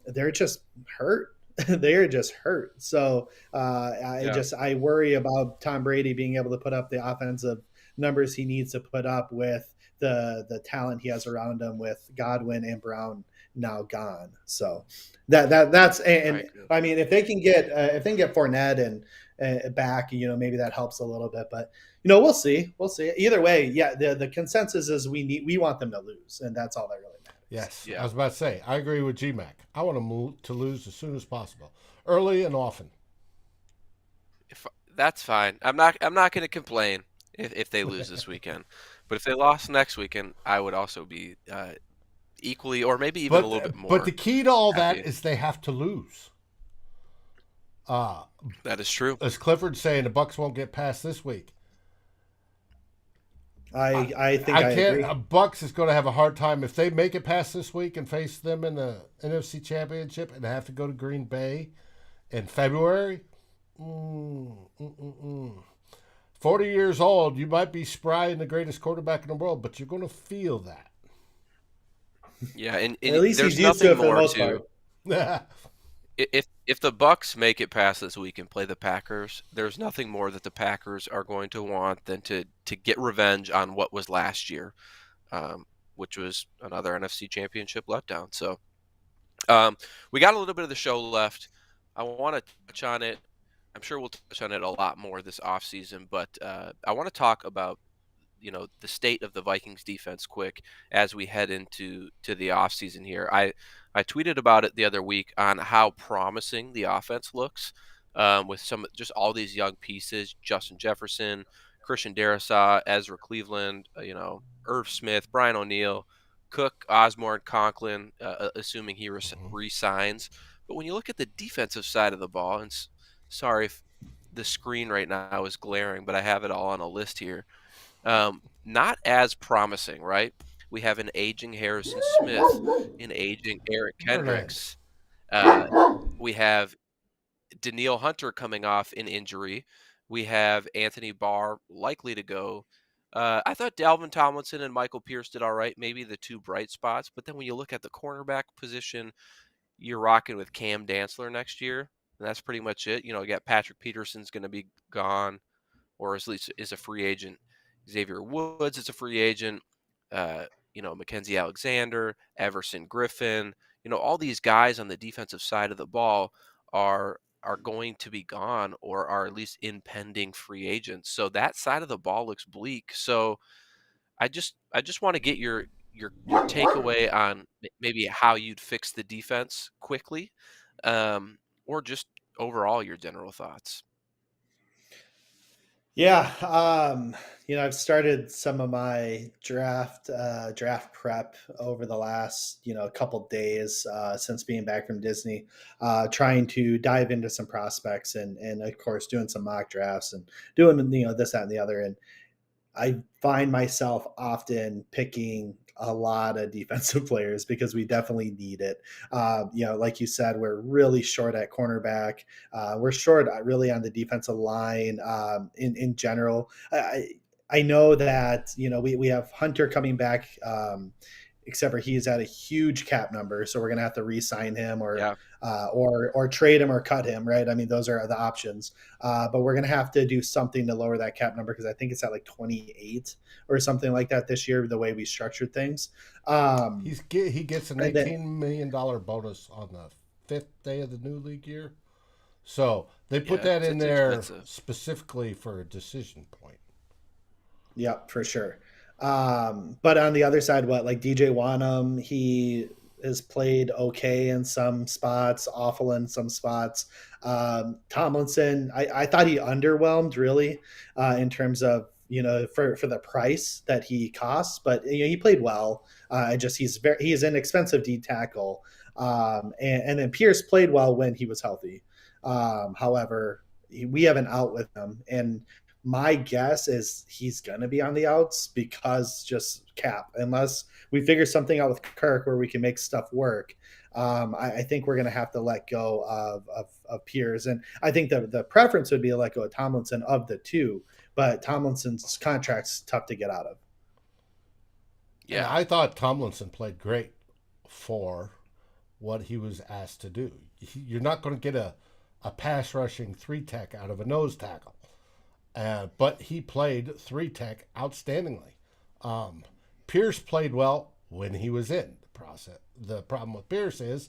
they're just hurt. They're just hurt. So I worry about Tom Brady being able to put up the offensive numbers he needs to put up with the talent he has around him with Godwin and Brown now gone. So that's and I mean if they can get Fournette and back, maybe that helps a little bit, but we'll see. Either way, yeah, the consensus is we want them to lose, and that's all that really matters. Yes, Yeah. I was about to say, I agree with GMAC. I want them to lose as soon as possible, early and often. That's fine. I'm not going to complain if they lose this weekend, but if they lost next weekend, I would also be equally or maybe even a little bit more. But the key to all happy. that is they have to lose. That is true. As Clifford's saying, the Bucks won't get past this week. I think I agree. Bucks is going to have a hard time if they make it past this week and face them in the NFC Championship and have to go to Green Bay in February. 40 years old, you might be spry and the greatest quarterback in the world, but you're going to feel that. Yeah, and at least there's he's used to it for the most to part. If the Bucks make it past this week and play the Packers, there's nothing more that the Packers are going to want than to get revenge on what was last year, which was another NFC Championship letdown. So we got a little bit of the show left. I want to touch on it. I'm sure we'll touch on it a lot more this offseason, but I want to talk about the state of the Vikings defense quick as we head into the offseason here. I tweeted about it the other week on how promising the offense looks with just all these young pieces: Justin Jefferson, Christian Darrisaw, Ezra Cleveland, Irv Smith, Brian O'Neill, Cook, Osborne, Conklin, assuming he re-signs. But when you look at the defensive side of the ball, and sorry if the screen right now is glaring, but I have it all on a list here. Not as promising, right? We have an aging Harrison Smith, an aging Eric Kendricks. We have Danielle Hunter coming off an injury. We have Anthony Barr likely to go. I thought Dalvin Tomlinson and Michael Pierce did all right, maybe the two bright spots. But then when you look at the cornerback position, you're rocking with Cam Dantzler next year, and that's pretty much it. You got Patrick Peterson's going to be gone, or at least is a free agent. Xavier Woods is a free agent. Uh, Mackenzie Alexander, Everson Griffin. All these guys on the defensive side of the ball are going to be gone or are at least impending free agents. So that side of the ball looks bleak. So I just want to get your takeaway on maybe how you'd fix the defense quickly, or just overall your general thoughts. Yeah, I've started some of my draft prep over the last couple days since being back from Disney, trying to dive into some prospects and of course doing some mock drafts and doing this, that, and the other. And I find myself often picking a lot of defensive players because we definitely need it. Like you said, we're really short at cornerback. We're short really on the defensive line in general. I know that we have Hunter coming back. Except for he's at a huge cap number, so we're gonna have to re-sign him Yeah. or trade him or cut him, right? I mean, those are the options. But we're gonna have to do something to lower that cap number because I think it's at like 28 or something like that this year. The way we structured things, He gets an $18 million bonus on the 5th day of the new league year. So they put that in it's there expensive. specifically for a decision point. yeah, for sure. But on the other side, like DJ Wanham, he has played okay in some spots, awful in some spots. Tomlinson, I thought he underwhelmed really in terms of for the price that he costs, but he played well. He's an expensive D tackle, and then Pierce played well when he was healthy. However, we have an out with him, and my guess is he's going to be on the outs because just cap, unless we figure something out with Kirk where we can make stuff work. I think we're going to have to let go of Pierce. And I think the preference would be to let go of Tomlinson of the two, but Tomlinson's contract's tough to get out of. And Yeah. I thought Tomlinson played great for what he was asked to do. You're not going to get a pass rushing 3 tech out of a nose tackle. But he played 3 tech outstandingly. Pierce played well when he was in the process. The problem with Pierce is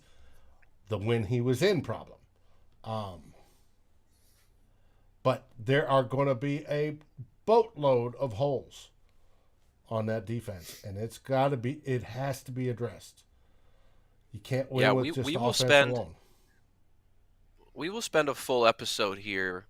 the when he was in problem. But there are going to be a boatload of holes on that defense, and it has to be addressed. You can't win with just we will offense spend alone. we will spend a full episode here,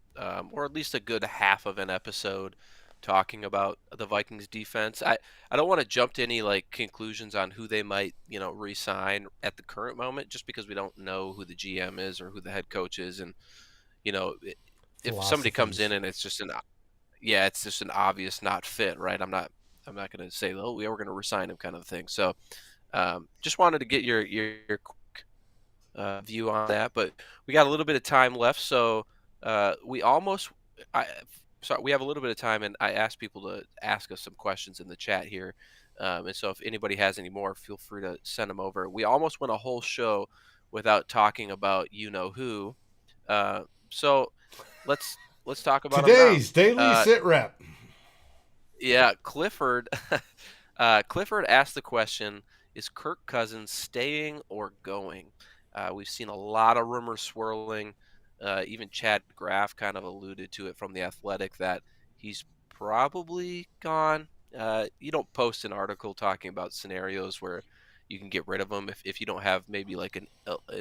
or at least a good half of an episode, talking about the Vikings defense. I don't want to jump to any like conclusions on who they might re-sign at the current moment, just because we don't know who the GM is or who the head coach is, and you know i- if somebody comes in Philosophies. and it's just an obvious not fit, right? I'm not going to say, oh, yeah, we're going to resign him kind of thing. So just wanted to get your quick view on that, but we got a little bit of time left, so we almost. I sorry, we have a little bit of time, and I asked people to ask us some questions in the chat here, and so if anybody has any more, feel free to send them over. We almost went a whole show without talking about who, so let's talk about them now. Today's daily sit rep. Yeah, Clifford. Clifford asked the question: is Kirk Cousins staying or going? We've seen a lot of rumors swirling. Even Chad Graff kind of alluded to it from the Athletic that he's probably gone. You don't post an article talking about scenarios where you can get rid of him if you don't have maybe like an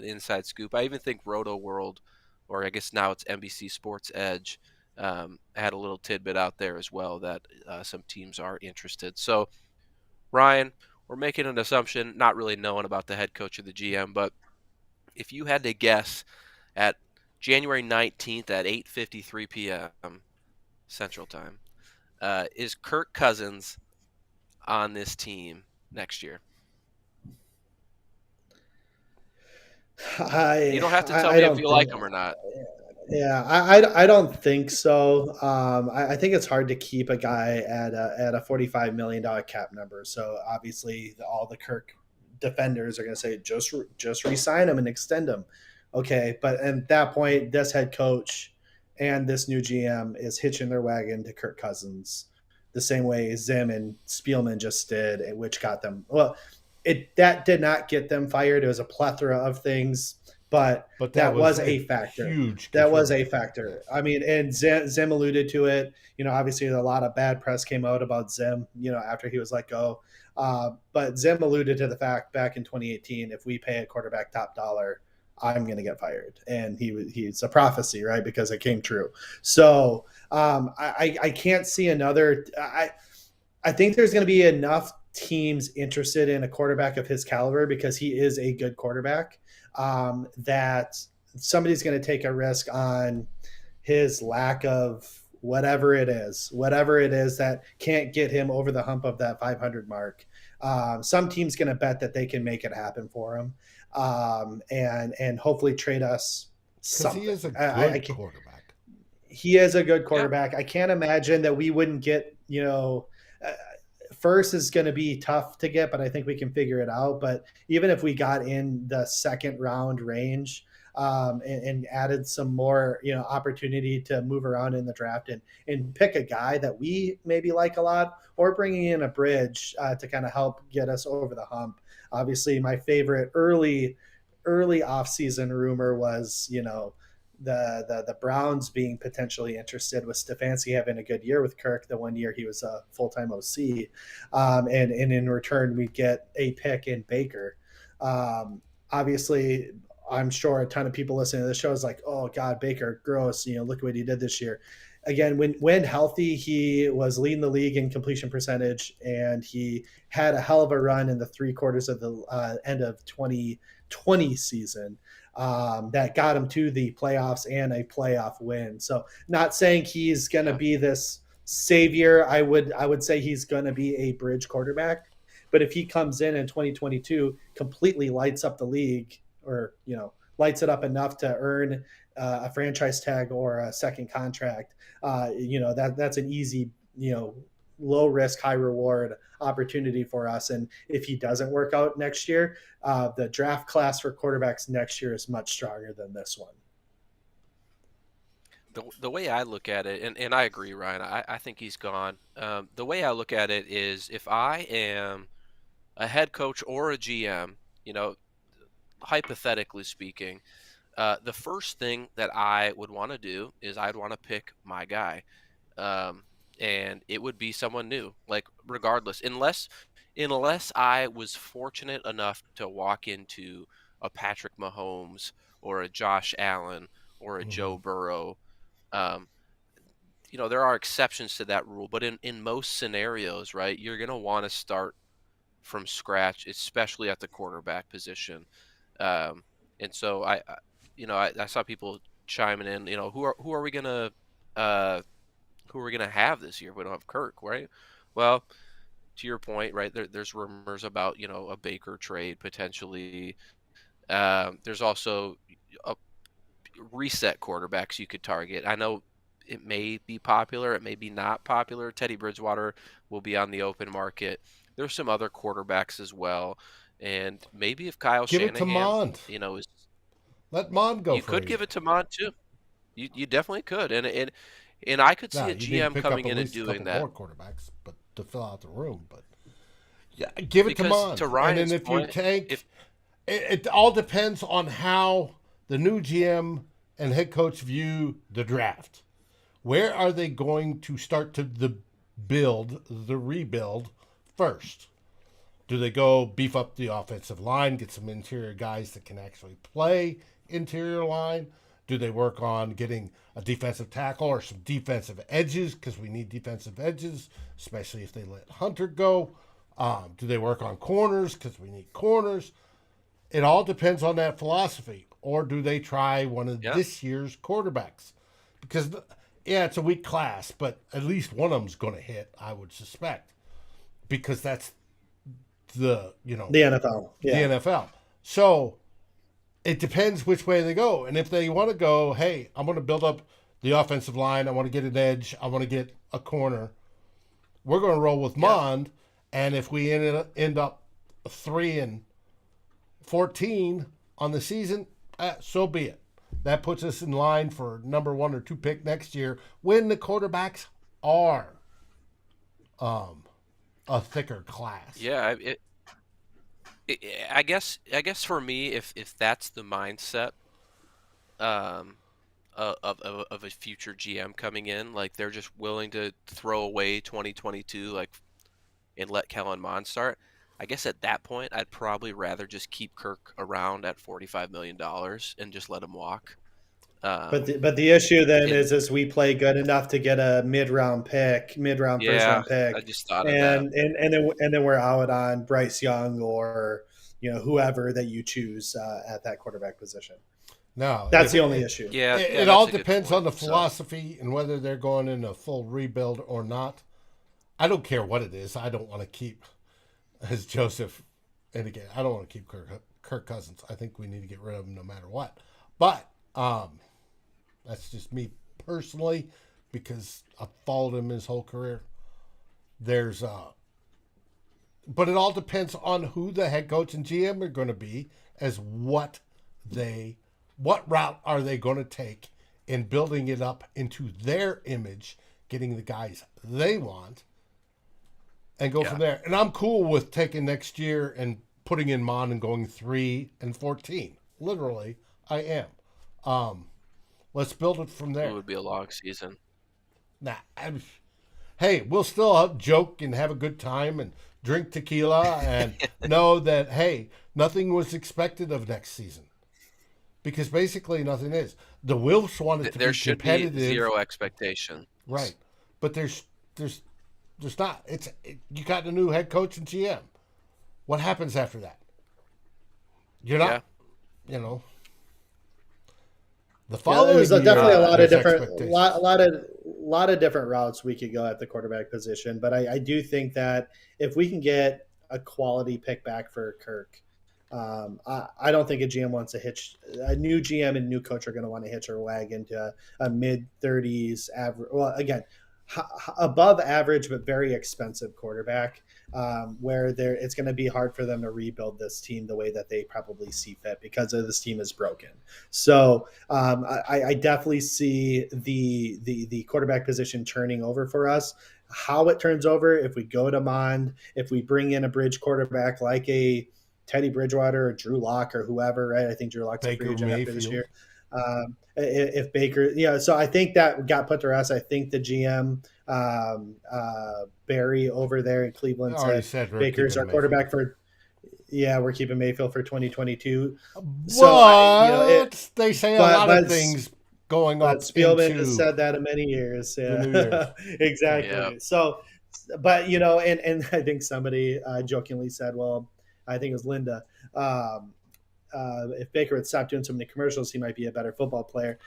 inside scoop. I even think Roto World, or I guess now it's NBC Sports Edge, had a little tidbit out there as well that some teams are interested. So, Ryan, we're making an assumption, not really knowing about the head coach or the GM, but if you had to guess at January 19th at 8:53 p.m. Central Time, is Kirk Cousins on this team next year? You I don't have to tell I me if don't you think like him or not. Yeah, I don't think so. I think it's hard to keep a guy at a $45 million cap number. So obviously, all the Kirk defenders are going to say just re-sign him and extend him. Okay, but at that point, this head coach and this new GM is hitching their wagon to Kirk Cousins, the same way Zim and Spielman just did, which got them. Well, it that did not get them fired. It was a plethora of things, but But that that was was a a factor. huge That was a contributor. factor. Yes. I mean, and Zim alluded to it. Obviously, a lot of bad press came out about Zim, after he was let go. But Zim alluded to the fact back in 2018, if we pay a quarterback top dollar, I'm going to get fired. And he's a prophecy, right? Because it came true. So I can't see another. I think there's going to be enough teams interested in a quarterback of his caliber because he is a good quarterback, that somebody's going to take a risk on his lack of whatever it is that can't get him over the hump of that 500 mark. Some team's going to bet that they can make it happen for him, and hopefully trade us Because he something. is a good quarterback. He is a good Yeah. quarterback. I can't imagine that we wouldn't get, first is going to be tough to get, but I think we can figure it out. But even if we got in the second round range, and added some more, opportunity to move around in the draft and pick a guy that we maybe like a lot, or bringing in a bridge to kind of help get us over the hump. Obviously, my favorite early offseason rumor was, the Browns being potentially interested, with Stefanski having a good year with Kirk the one year he was a full-time OC, and in return we get a pick in Baker. Obviously, I'm sure a ton of people listening to the show is like, "Oh God, Baker, gross! Look what he did this year." Again, when healthy, he was leading the league in completion percentage, and he had a hell of a run in the three quarters of the end of 2020 season. That got him to the playoffs and a playoff win. So, not saying he's going to Yeah. be this savior. I would say he's going to be a bridge quarterback. But if he comes in 2022, completely lights up the league, or lights it up enough to earn a franchise tag or a second contract, that's an easy, low risk, high reward opportunity for us. And if he doesn't work out next year, the draft class for quarterbacks next year is much stronger than this one. The way I look at it, and I agree, Ryan, I think he's gone. The way I look at it is, if I am a head coach or a GM, hypothetically speaking, the first thing that I would want to do is I'd want to pick my guy. Um, and it would be someone new, like, regardless, unless I was fortunate enough to walk into a Patrick Mahomes or a Josh Allen or a Mm-hmm. Joe Burrow. Um, there are exceptions to that rule, but in most scenarios, right, you're going to want to start from scratch, especially at the quarterback position. Um, and so I saw people chiming in, uh, who are we gonna have this year if we don't have Kirk, right? Well, to your point, right, there's rumors about, a Baker trade potentially. There's also a reset quarterbacks you could target. I know it may be popular, it may be not popular. Teddy Bridgewater will be on the open market. There's some other quarterbacks as well, and maybe if Kyle Give it to Shanahan, Mond. is Let Mond go you for could you. give it to Mont too. You definitely could, and I could Now, see a you need to GM pick up coming at in and least a doing couple that, more quarterbacks, but to fill out the room. But yeah, give it to because to Mond. And then Ryan's if you point, tank, if it all depends on how the new GM and head coach view the draft. Where are they going to start the rebuild first? Do they go beef up the offensive line, get some interior guys that can actually play interior line? Do they work on getting a defensive tackle or some defensive edges, because we need defensive edges, especially if they let Hunter go? Do they work on corners, because we need corners? It all depends on that philosophy. Or do they try one of yeah, this year's quarterbacks? Because, yeah, it's a weak class, but at least one of them's going to hit, I would suspect, because that's the The NFL, the yeah. NFL. So it depends which way they go. And if they want to go, hey, I'm going to build up the offensive line. I want to get an edge. I want to get a corner. We're going to roll with Yeah. Mond. And if we end up 3-14 on the season, so be it. That puts us in line for number 1 or 2 pick next year when the quarterbacks are a thicker class. Yeah, I guess for me, if that's the mindset um, of a future GM coming in, like they're just willing to throw away 2022, like, and let Kellen Mond start. I guess at that point, I'd probably rather just keep Kirk around at $45 million and just let him walk. But the issue then And is we play good enough to get a mid round first yeah, round pick, I just thought of that. and then we're out on Bryce Young or whoever that you choose at that quarterback position. No, That's the only issue. Yeah, it all depends on the philosophy and whether they're going in a full rebuild or not. I don't care what it is. I don't want to keep, as Joseph indicated, I don't want to keep Kirk Cousins. I think we need to get rid of him no matter what. But that's just me personally because I've followed him his whole career. But it all depends on who the head coach and GM are going to be, as what route are they going to take in building it up into their image, getting the guys they want, and go from there. And I'm cool with taking next year and putting in Mon and going 3-14. Literally, I am. Let's build it from there. It would be a long season. Hey, we'll still joke and have a good time and drink tequila and know that, hey, nothing was expected of next season. Because basically nothing is. The Wilfs want it to There be should competitive. be zero expectation. Right. But there's not. You got a new head coach and GM. What happens after that? You're not, the following there's definitely a lot of there's different expectations. lot of different routes we could go at the quarterback position, but I do think that if we can get a quality pick back for Kirk, I don't think a GM wants to hitch. A new GM and new coach are going to want to hitch a wagon to a mid-30s average. Well, again, above average but very expensive quarterback, where it's going to be hard for them to rebuild this team the way that they probably see fit because of this team is broken. So I definitely see the quarterback position turning over for us. How it turns over, if we go to Mond, if we bring in a bridge quarterback like a Teddy Bridgewater or Drew Lock or whoever, right? I think Drew Lock's a free agent after this year. If Baker, so I think that got put to us. I think the GM Barry over there in Cleveland said Baker's our quarterback for. Yeah, we're keeping Mayfield for 2022. They say a lot of things going up. But Spielman has said that in many years. Yeah, exactly. Yeah. So, but and I think somebody jokingly said, well, I think it was Linda. If Baker would stop doing so many commercials, he might be a better football player.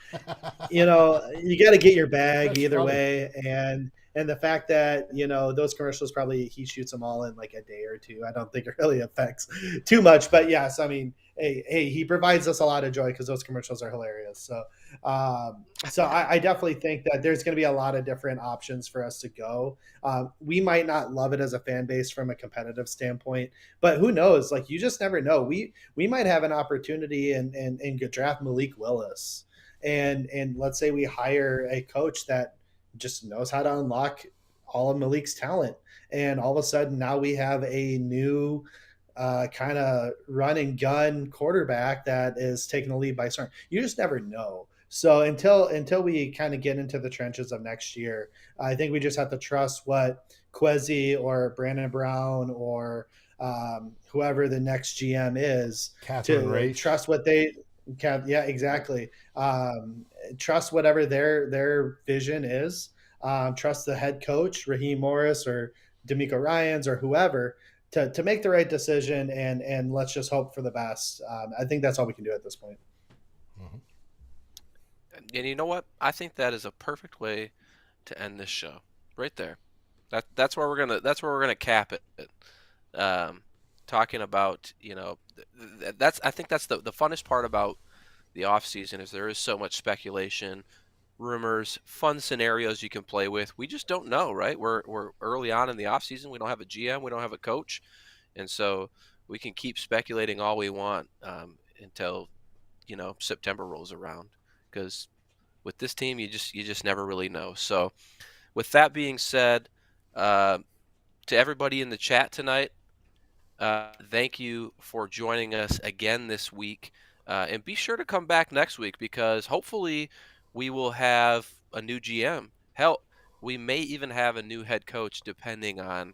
You got to get your bag. That's either funny. Way. And the fact that, those commercials, probably he shoots them all in like a day or two. I don't think it really affects too much, but yes, I mean, hey, he provides us a lot of joy because those commercials are hilarious. So I definitely think that there's going to be a lot of different options for us to go. We might not love it as a fan base from a competitive standpoint, but who knows? Like, you just never know. We might have an opportunity and draft Malik Willis, and let's say we hire a coach that just knows how to unlock all of Malik's talent, and all of a sudden now we have a new kind of run and gun quarterback that is taking the lead by storm. You just never know. So until we kind of get into the trenches of next year, I think we just have to trust what Kwesi or Brandon Brown or whoever the next GM is trust what they can. Yeah, exactly. Trust whatever their vision is. Trust the head coach, Raheem Morris or D'Amico Ryans or whoever, to make the right decision, and let's just hope for the best. I think that's all we can do at this point. Mm-hmm. And you know what? I think that is a perfect way to end this show, right there. That's where we're gonna cap it. talking about, I think that's the funnest part about the off season is there is so much speculation, rumors, fun scenarios you can play with. We just don't know, right? We're early on in the off season. We don't have a GM, we don't have a coach, and so we can keep speculating all we want until September rolls around. Because with this team, you just never really know. So, with that being said, to everybody in the chat tonight, thank you for joining us again this week. And be sure to come back next week because hopefully we will have a new GM. Hell, we may even have a new head coach depending on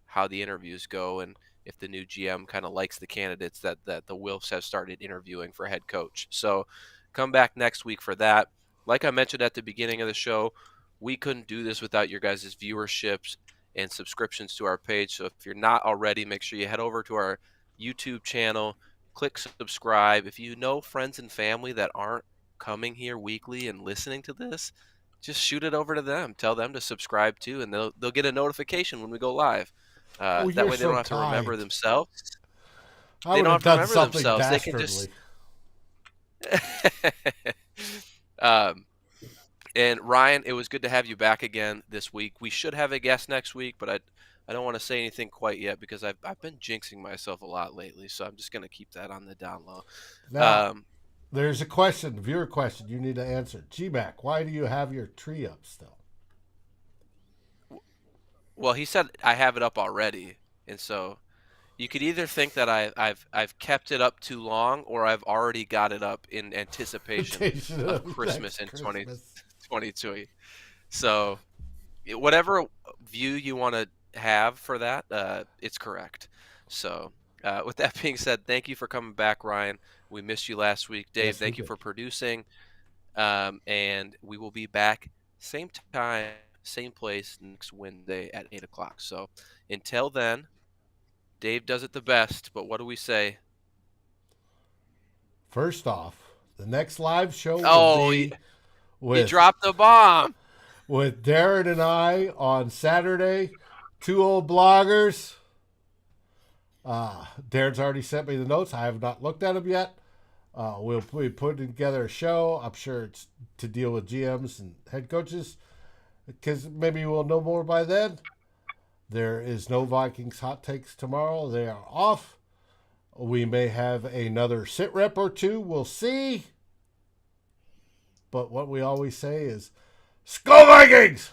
how the interviews go and if the new GM kind of likes the candidates that the Wilfs have started interviewing for head coach. So come back next week for that. Like I mentioned at the beginning of the show, we couldn't do this without your guys' viewerships and subscriptions to our page. So if you're not already, make sure you head over to our YouTube channel, click subscribe. If you know friends and family that aren't coming here weekly and listening to this, just shoot it over to them. Tell them to subscribe too, and they'll get a notification when we go live. That way they don't have to remember themselves. I would have done something dastardly. They can just. And Ryan, it was good to have you back again this week. We should have a guest next week, but I don't want to say anything quite yet because I've been jinxing myself a lot lately, so I'm just going to keep that on the down low. Now, there's a question, viewer question you need to answer. G-Mac, why do you have your tree up still? Well, he said I have it up already, and so you could either think that I've kept it up too long or I've already got it up in anticipation of Christmas in 2020. So whatever view you want to have for that, it's correct. So with that being said, thank you for coming back, Ryan. We missed you last week. Dave, thank you for producing. And we will be back same time, same place next Wednesday at 8 o'clock. So until then, Dave does it the best, but what do we say? First off, the next live show will be you dropped the bomb. With Darren and I on Saturday, two old bloggers. Darren's already sent me the notes. I have not looked at them yet. We'll be putting together a show. I'm sure it's to deal with GMs and head coaches because maybe we'll know more by then. There is no Vikings hot takes tomorrow. They are off. We may have another sit rep or two. We'll see. But what we always say is, Skol Vikings!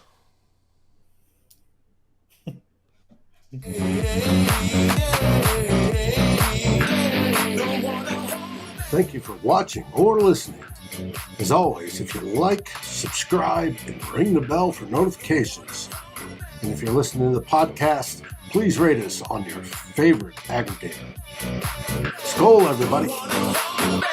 Thank you for watching or listening. As always, if you like, subscribe, and ring the bell for notifications. And if you're listening to the podcast, please rate us on your favorite aggregator. Skol, everybody.